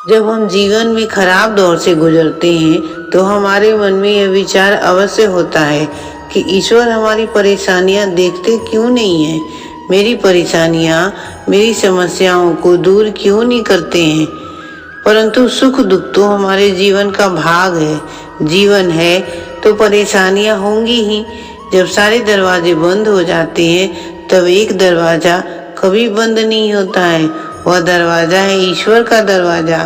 जब हम जीवन में खराब दौर से गुजरते हैं तो हमारे मन में यह विचार अवश्य होता है कि ईश्वर हमारी परेशानियां देखते क्यों नहीं है, मेरी परेशानियां, मेरी समस्याओं को दूर क्यों नहीं करते हैं। परंतु सुख दुख तो हमारे जीवन का भाग है। जीवन है तो परेशानियां होंगी ही। जब सारे दरवाजे बंद हो जाते हैं तब एक दरवाजा कभी बंद नहीं होता है, वह दरवाजा है ईश्वर का दरवाजा।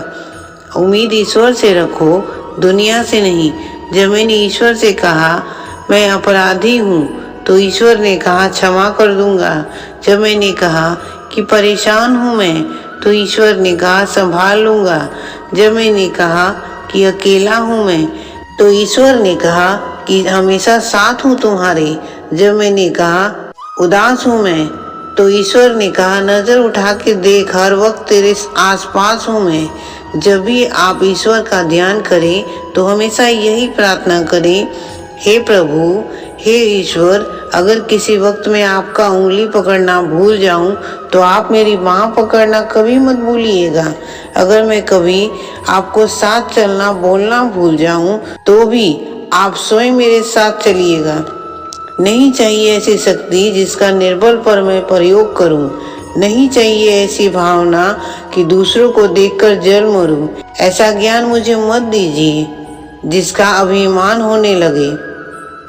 उम्मीद ईश्वर से रखो, दुनिया से नहीं। जब मैंने ईश्वर से कहा मैं अपराधी हूँ तो ईश्वर ने कहा क्षमा कर दूंगा। जब मैंने कहा कि परेशान हूँ मैं तो ईश्वर ने कहा संभाल लूंगा। जब मैंने कहा कि अकेला हूँ मैं तो ईश्वर ने कहा कि हमेशा साथ हूँ तुम्हारे। जब मैंने कहा उदास हूँ मैं तो ईश्वर ने कहा नजर उठा के देख, हर वक्त तेरे आसपास हूँ मैं। जब भी आप ईश्वर का ध्यान करें तो हमेशा यही प्रार्थना करें, हे प्रभु, हे ईश्वर, अगर किसी वक्त मैं आपका उंगली पकड़ना भूल जाऊं तो आप मेरी बाँह पकड़ना कभी मत भूलिएगा। अगर मैं कभी आपको साथ चलना बोलना भूल जाऊं तो भी आप स्वयं मेरे साथ चलिएगा। नहीं चाहिए ऐसी शक्ति जिसका निर्बल पर मैं प्रयोग करूं। नहीं चाहिए ऐसी भावना कि दूसरों को देखकर जल मरूं। ऐसा ज्ञान मुझे मत दीजिए जिसका अभिमान होने लगे।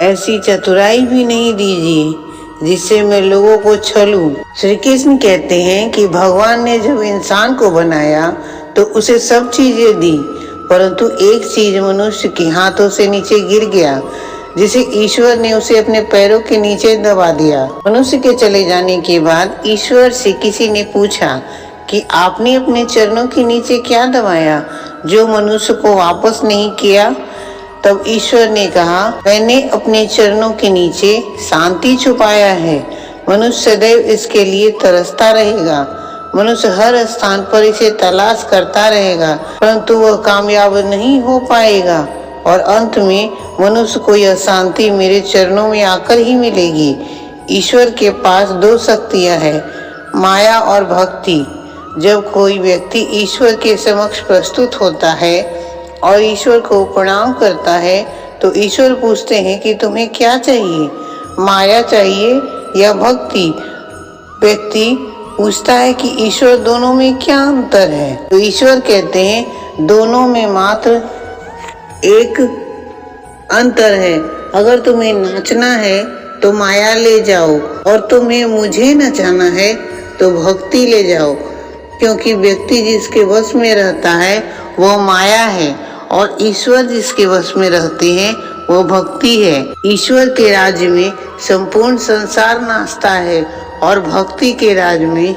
ऐसी चतुराई भी नहीं दीजिए जिससे मैं लोगों को छलूं। श्री कृष्ण कहते हैं कि भगवान ने जब इंसान को बनाया तो उसे सब चीजें दी, परंतु एक चीज मनुष्य के हाथों से नीचे गिर गया, जिसे ईश्वर ने उसे अपने पैरों के नीचे दबा दिया। मनुष्य के चले जाने के बाद ईश्वर से किसी ने पूछा कि आपने अपने चरणों के नीचे क्या दबाया जो मनुष्य को वापस नहीं किया। तब ईश्वर ने कहा मैंने अपने चरणों के नीचे शांति छुपाया है। मनुष्य सदैव इसके लिए तरसता रहेगा। मनुष्य हर स्थान पर इसे तलाश करता रहेगा, परंतु वह कामयाब नहीं हो पाएगा और अंत में मनुष्य को यह शांति मेरे चरणों में आकर ही मिलेगी। ईश्वर के पास दो शक्तियां हैं, माया और भक्ति। जब कोई व्यक्ति ईश्वर के समक्ष प्रस्तुत होता है और ईश्वर को प्रणाम करता है तो ईश्वर पूछते हैं कि तुम्हें क्या चाहिए, माया चाहिए या भक्ति। व्यक्ति पूछता है कि ईश्वर दोनों में क्या अंतर है, तो ईश्वर कहते हैं दोनों में मात्र एक अंतर है। अगर तुम्हें नाचना है तो माया ले जाओ और तुम्हें मुझे नचाना है तो भक्ति ले जाओ, क्योंकि व्यक्ति जिसके वश में रहता है वह माया है और ईश्वर जिसके वश में रहते हैं वो भक्ति है। ईश्वर के राज्य में संपूर्ण संसार नाचता है और भक्ति के राज्य में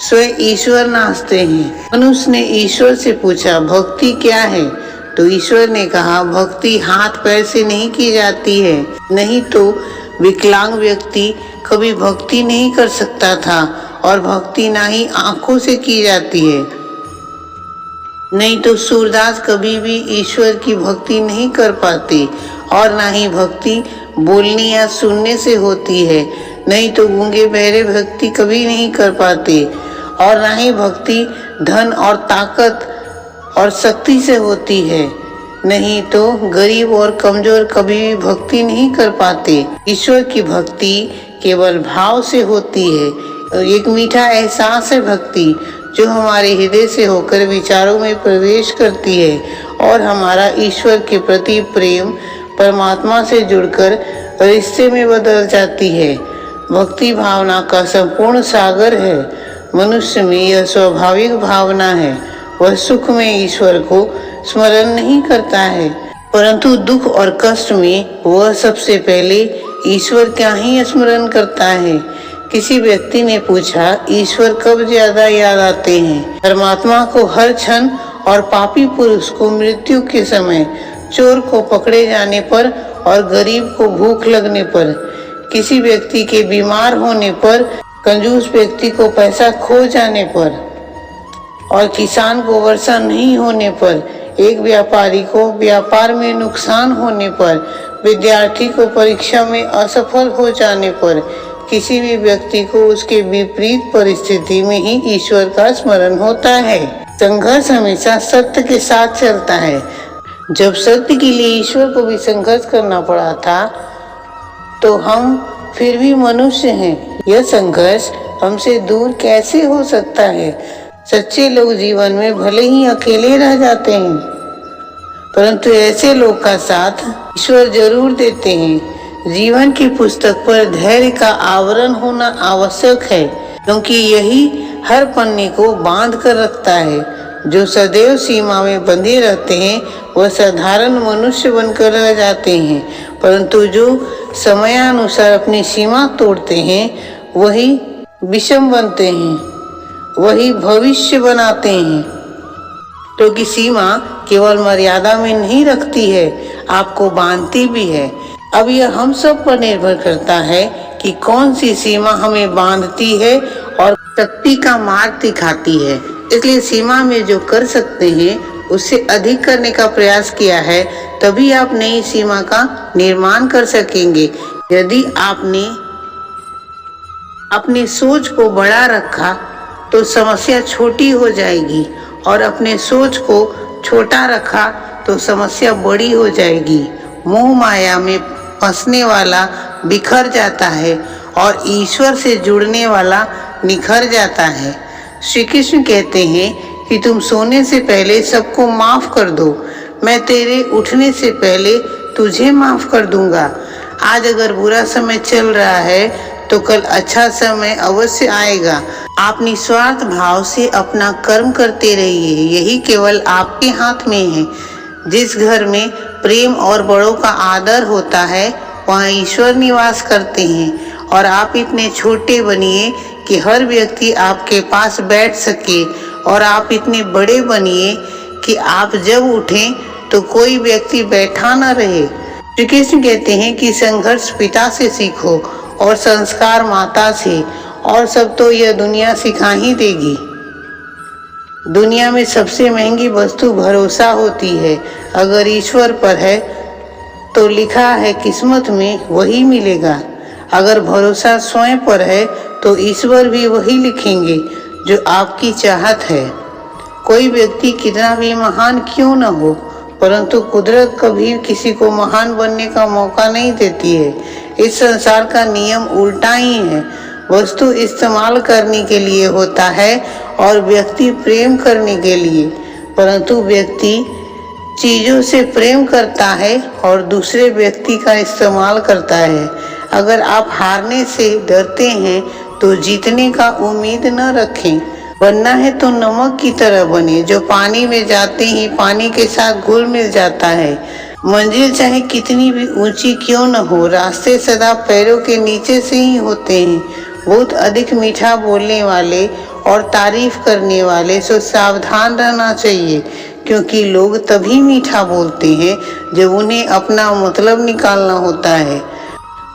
स्वयं ईश्वर नाचते हैं। मनुष्य ने ईश्वर से पूछा भक्ति क्या है, तो ईश्वर ने कहा भक्ति हाथ पैर से नहीं की जाती है। नहीं तो विकलांग व्यक्ति कभी भक्ति नहीं कर सकता था और भक्ति ना ही आंखों से की जाती है। नहीं तो सूरदास कभी भी ईश्वर की भक्ति नहीं कर पाते और ना ही भक्ति बोलने या सुनने से होती है। नहीं तो गूंगे बहरे भक्ति कभी नहीं कर पाते और ना ही भक्ति धन और ताकत और शक्ति से होती है। नहीं तो गरीब और कमजोर कभी भी भक्ति नहीं कर पाते। ईश्वर की भक्ति केवल भाव से होती है। एक मीठा एहसास है भक्ति जो हमारे हृदय से होकर विचारों में प्रवेश करती है और हमारा ईश्वर के प्रति प्रेम परमात्मा से जुड़कर रिश्ते में बदल जाती है। भक्ति भावना का संपूर्ण सागर है। मनुष्य में यह स्वाभाविक भावना है। वह सुख में ईश्वर को स्मरण नहीं करता है, परंतु दुख और कष्ट में वह सबसे पहले ईश्वर का ही स्मरण करता है। किसी व्यक्ति ने पूछा ईश्वर कब ज्यादा याद आते हैं, परमात्मा को हर क्षण और पापी पुरुष को मृत्यु के समय, चोर को पकड़े जाने पर और गरीब को भूख लगने पर, किसी व्यक्ति के बीमार होने पर, कंजूस व्यक्ति को पैसा खो जाने पर और किसान को वर्षा नहीं होने पर, एक व्यापारी को व्यापार में नुकसान होने पर, विद्यार्थी को परीक्षा में असफल हो जाने पर, किसी भी व्यक्ति को उसके विपरीत परिस्थिति में ही ईश्वर का स्मरण होता है। संघर्ष हमेशा सत्य के साथ चलता है। जब सत्य के लिए ईश्वर को भी संघर्ष करना पड़ा था, तो हम फिर भी मनुष्य हैं। यह संघर्ष हमसे दूर कैसे हो सकता है? सच्चे लोग जीवन में भले ही अकेले रह जाते हैं, परंतु ऐसे लोग का साथ ईश्वर जरूर देते हैं। जीवन की पुस्तक पर धैर्य का आवरण होना आवश्यक है, क्योंकि यही हर पन्ने को बांध कर रखता है। जो सदैव सीमा में बंधे रहते हैं वह साधारण मनुष्य बनकर रह जाते हैं, परंतु जो समयानुसार अपनी सीमा तोड़ते हैं वही विषम बनते हैं, वही भविष्य बनाते हैं। क्योंकि सीमा केवल मर्यादा में नहीं रखती है, आपको बांधती भी है। अब यह हम सब पर निर्भर करता है कि कौन सी सीमा हमें बांधती है और शक्ति का मार्ग दिखाती है। इसलिए सीमा में जो कर सकते हैं उससे अधिक करने का प्रयास किया है, तभी आप नई सीमा का निर्माण कर सकेंगे। यदि आपने अपनी सोच को बड़ा रखा तो समस्या छोटी हो जाएगी, और अपने सोच को छोटा रखा तो समस्या बड़ी हो जाएगी। मोह माया में फंसने वाला बिखर जाता है और ईश्वर से जुड़ने वाला निखर जाता है। श्री कृष्ण कहते हैं कि तुम सोने से पहले सबको माफ कर दो, मैं तेरे उठने से पहले तुझे माफ कर दूंगा। आज अगर बुरा समय चल रहा है तो कल अच्छा समय अवश्य आएगा। आप निस्वार्थ भाव से अपना कर्म करते रहिए, यही केवल आपके हाथ में है। जिस घर में प्रेम और बड़ों का आदर होता है वहाँ ईश्वर निवास करते हैं। और आप इतने छोटे बनिए कि हर व्यक्ति आपके पास बैठ सके, और आप इतने बड़े बनिए कि आप जब उठें तो कोई व्यक्ति बैठा न रहे। श्री कृष्ण कहते हैं कि संघर्ष पिता से सीखो और संस्कार माता से, और सब तो यह दुनिया सिखा ही देगी। दुनिया में सबसे महंगी वस्तु भरोसा होती है। अगर ईश्वर पर है तो लिखा है किस्मत में वही मिलेगा। अगर भरोसा स्वयं पर है तो ईश्वर भी वही लिखेंगे जो आपकी चाहत है। कोई व्यक्ति कितना भी महान क्यों न हो, परंतु कुदरत कभी किसी को महान बनने का मौका नहीं देती है। इस संसार का नियम उल्टा ही है। वस्तु इस्तेमाल करने के लिए होता है और व्यक्ति प्रेम करने के लिए, परंतु व्यक्ति चीज़ों से प्रेम करता है और दूसरे व्यक्ति का इस्तेमाल करता है। अगर आप हारने से डरते हैं तो जीतने का उम्मीद न रखें। बनना है तो नमक की तरह बने, जो पानी में जाते ही पानी के साथ घुल मिल जाता है। मंजिल चाहे कितनी भी ऊंची क्यों न हो, रास्ते सदा पैरों के नीचे से ही होते हैं। बहुत अधिक मीठा बोलने वाले और तारीफ करने वाले से सावधान रहना चाहिए, क्योंकि लोग तभी मीठा बोलते हैं जब उन्हें अपना मतलब निकालना होता है।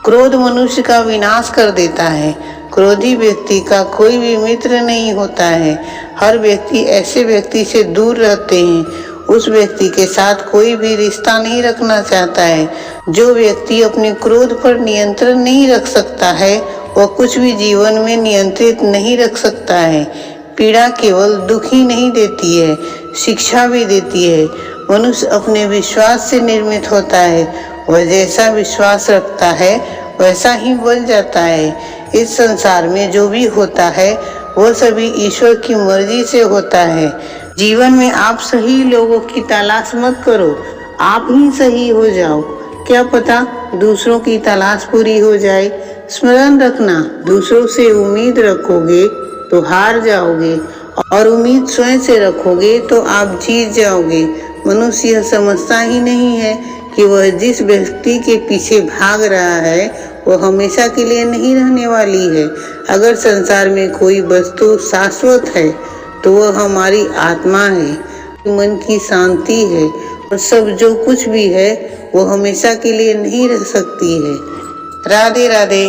क्रोध मनुष्य का विनाश कर देता है। क्रोधी व्यक्ति का कोई भी मित्र नहीं होता है। हर व्यक्ति ऐसे व्यक्ति से दूर रहते हैं, उस व्यक्ति के साथ कोई भी रिश्ता नहीं रखना चाहता है। जो व्यक्ति अपने क्रोध पर नियंत्रण नहीं रख सकता है वह कुछ भी जीवन में नियंत्रित नहीं रख सकता है। पीड़ा केवल दुख ही नहीं देती है, शिक्षा भी देती है। मनुष्य अपने विश्वास से निर्मित होता है। वह जैसा विश्वास रखता है वैसा ही बन जाता है। इस संसार में जो भी होता है वह सभी ईश्वर की मर्जी से होता है। जीवन में आप सही लोगों की तलाश मत करो, आप ही सही हो जाओ। क्या पता दूसरों की तलाश पूरी हो जाए। स्मरण रखना, दूसरों से उम्मीद रखोगे तो हार जाओगे, और उम्मीद स्वयं से रखोगे तो आप जीत जाओगे। मनुष्य यह समझता ही नहीं है कि वह जिस व्यक्ति के पीछे भाग रहा है वह हमेशा के लिए नहीं रहने वाली है। अगर संसार में कोई वस्तु शाश्वत है तो वह हमारी आत्मा है, मन की शांति है, और सब जो कुछ भी है वो हमेशा के लिए नहीं रह सकती है। राधे राधे।